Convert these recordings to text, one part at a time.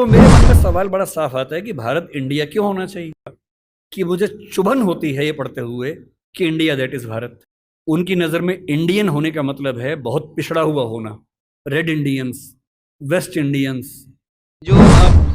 तो मेरे मन में सवाल बड़ा साफ आता है कि भारत इंडिया क्यों होना चाहिए। कि मुझे चुभन होती है ये पढ़ते हुए कि इंडिया दैट इज भारत। उनकी नजर में इंडियन होने का मतलब है बहुत पिछड़ा हुआ होना। Red Indians, west Indians. जो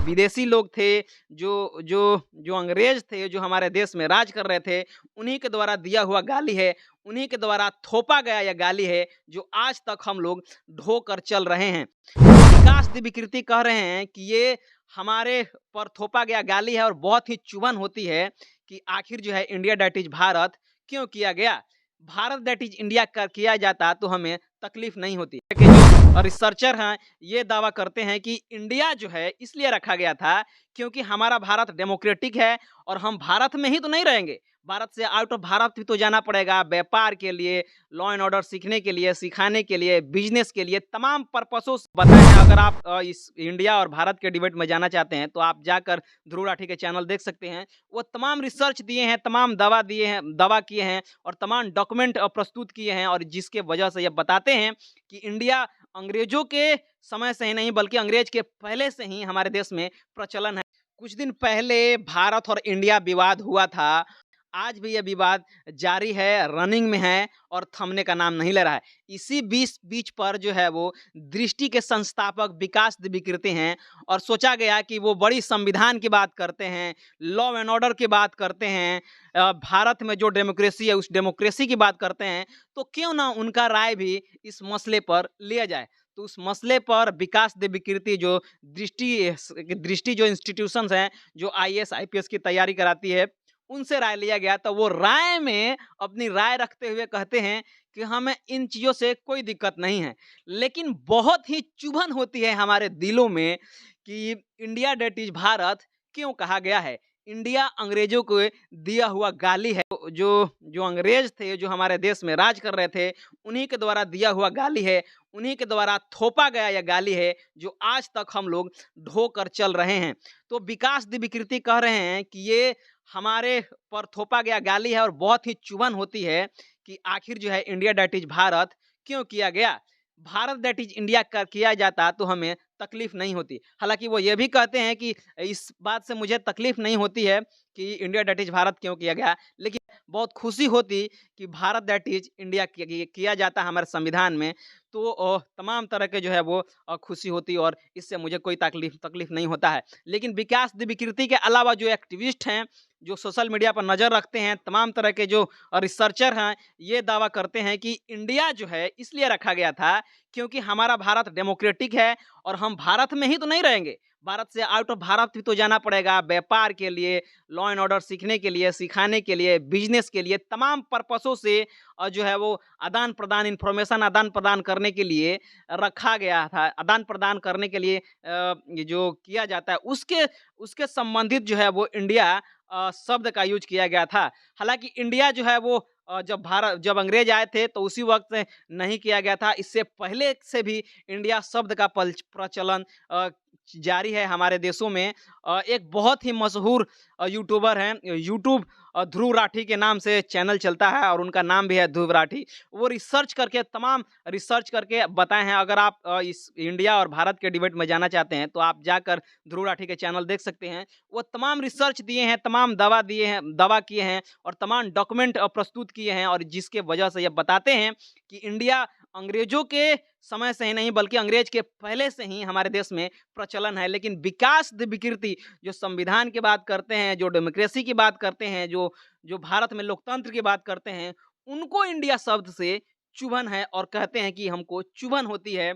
विदेशी लोग थे, जो जो जो अंग्रेज थे, जो हमारे देश में राज कर रहे थे, उन्हीं के द्वारा दिया हुआ गाली है, उन्हीं के द्वारा थोपा गया यह गाली है, जो आज तक हम लोग ढोकर चल रहे हैं। विकास विकृति कह रहे हैं कि ये हमारे पर थोपा गया गाली है और बहुत ही चुभन होती है कि आखिर जो है इंडिया दैट इज भारत क्यों किया गया। भारत दैट इज इंडिया कर किया जाता तो हमें तकलीफ नहीं होती। कि जो रिसर्चर हैं ये दावा करते हैं कि इंडिया जो है इसलिए रखा गया था क्योंकि हमारा भारत डेमोक्रेटिक है और हम भारत में ही तो नहीं रहेंगे, भारत से आउट ऑफ भारत भी तो जाना पड़ेगा, व्यापार के लिए, लॉ एंड ऑर्डर सीखने के लिए, सिखाने के लिए, बिजनेस के लिए, तमाम पर्पसों से बताए हैं। अगर आप इस इंडिया और भारत के डिबेट में जाना चाहते हैं तो आप जाकर ध्रुव राठी के चैनल देख सकते हैं। वो तमाम रिसर्च दिए हैं, तमाम दवा दिए हैं, दवा किए हैं और तमाम डॉक्यूमेंट प्रस्तुत किए हैं और जिसके वजह से ये बताते हैं कि इंडिया अंग्रेजों के समय से ही नहीं बल्कि अंग्रेज के पहले से ही हमारे देश में प्रचलन है। कुछ दिन पहले भारत और इंडिया विवाद हुआ था, आज भी यह विवाद जारी है, रनिंग में है और थमने का नाम नहीं ले रहा है। इसी बीच पर जो है वो दृष्टि के संस्थापक विकास विकृति हैं और सोचा गया कि वो बड़ी संविधान की बात करते हैं, लॉ एंड ऑर्डर की बात करते हैं, भारत में जो डेमोक्रेसी है उस डेमोक्रेसी की बात करते हैं, तो क्यों ना उनका राय भी इस मसले पर लिया जाए। तो उस मसले पर विकास विकृति जो दृष्टि जो इंस्टीट्यूशंस हैं, जो आईएएस आईपीएस की तैयारी कराती है, उनसे राय लिया गया। तो वो राय में अपनी राय रखते हुए कहते हैं कि हमें इन चीज़ों से कोई दिक्कत नहीं है, लेकिन बहुत ही चुभन होती है हमारे दिलों में कि इंडिया दैट इज भारत क्यों कहा गया है। इंडिया अंग्रेजों को दिया हुआ गाली है। जो जो अंग्रेज थे, जो हमारे देश में राज कर रहे थे, उन्हीं के द्वारा दिया हुआ गाली है, उन्हीं के द्वारा थोपा गया यह गाली है, जो आज तक हम लोग ढोकर चल रहे हैं। तो विकास विकृति कह रहे हैं कि ये हमारे पर थोपा गया गाली है और बहुत ही चुभन होती है कि आखिर जो है इंडिया दैट इज भारत क्यों किया गया। भारत दैट इज इंडिया कर किया जाता तो हमें तकलीफ नहीं होती। हालांकि वो ये भी कहते हैं कि इस बात से मुझे तकलीफ नहीं होती है कि इंडिया दैट इज भारत क्यों किया गया, लेकिन बहुत खुशी होती कि भारत दैट इज इंडिया किया जाता हमारे संविधान में। तो तमाम तरह के जो है वो खुशी होती और इससे मुझे कोई तकलीफ नहीं होता है। लेकिन विकास विकृति के अलावा जो एक्टिविस्ट हैं, जो सोशल मीडिया पर नज़र रखते हैं, तमाम तरह के जो रिसर्चर हैं, ये दावा करते हैं कि इंडिया जो है इसलिए रखा गया था क्योंकि हमारा भारत डेमोक्रेटिक है और हम भारत में ही तो नहीं रहेंगे, भारत से आउट ऑफ भारत भी तो जाना पड़ेगा, व्यापार के लिए, लॉ एंड ऑर्डर सीखने के लिए, सिखाने के लिए, बिजनेस के लिए, तमाम पर्पसों से जो है वो आदान प्रदान, इंफॉर्मेशन आदान प्रदान करने के लिए रखा गया था। आदान प्रदान करने के लिए ये जो किया जाता है उसके उसके संबंधित जो है वो इंडिया शब्द का यूज किया गया था। हालांकि इंडिया जो है वो जब अंग्रेज आए थे तो उसी वक्त नहीं किया गया था, इससे पहले से भी इंडिया शब्द का प्रचलन जारी है हमारे देशों में। एक बहुत ही मशहूर यूट्यूबर हैं, यूट्यूब ध्रुव राठी के नाम से चैनल चलता है और उनका नाम भी है ध्रुव राठी। वो तमाम रिसर्च करके बताए हैं। अगर आप इस इंडिया और भारत के डिबेट में जाना चाहते हैं तो आप जाकर ध्रुव राठी के चैनल देख सकते हैं। वो तमाम रिसर्च दिए हैं, तमाम दवा किए हैं और तमाम डॉक्यूमेंट प्रस्तुत किए हैं और जिसके वजह से ये बताते हैं कि इंडिया अंग्रेजों के समय से ही नहीं बल्कि अंग्रेज के पहले से ही हमारे देश में प्रचलन है। लेकिन विकास विकृति जो संविधान की बात करते हैं, जो डेमोक्रेसी की बात करते हैं, जो जो भारत में लोकतंत्र की बात करते हैं, उनको इंडिया शब्द से चुभन है और कहते हैं कि हमको चुभन होती है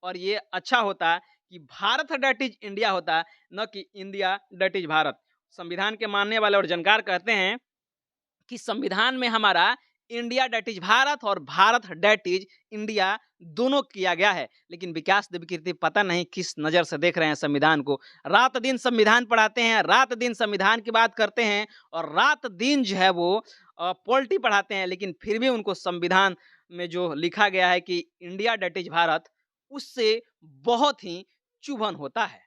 और ये अच्छा होता कि भारत दैट इज इंडिया होता, न कि इंडिया दैट इज भारत। संविधान के मानने वाले और जानकार कहते हैं कि संविधान में हमारा इंडिया दैट इज भारत और भारत दैट इज इंडिया दोनों किया गया है। लेकिन विकास विकृति पता नहीं किस नज़र से देख रहे हैं संविधान को। रात दिन संविधान पढ़ाते हैं, रात दिन संविधान की बात करते हैं और रात दिन जो है वो पॉलिटी पढ़ाते हैं, लेकिन फिर भी उनको संविधान में जो लिखा गया है कि इंडिया दैट इज भारत, उससे बहुत ही चुभन होता है।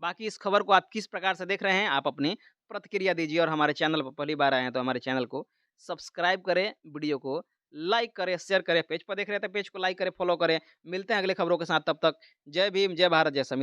बाकी इस खबर को आप किस प्रकार से देख रहे हैं, आप अपनी प्रतिक्रिया दीजिए और हमारे चैनल पर पहली बार आए हैं तो हमारे चैनल को सब्सक्राइब करें, वीडियो को लाइक करें, शेयर करें, पेज पर देख रहे हैं तो पेज को लाइक करें, फॉलो करें। मिलते हैं अगले खबरों के साथ, तब तक जय भीम, जय भारत, जय संविधान।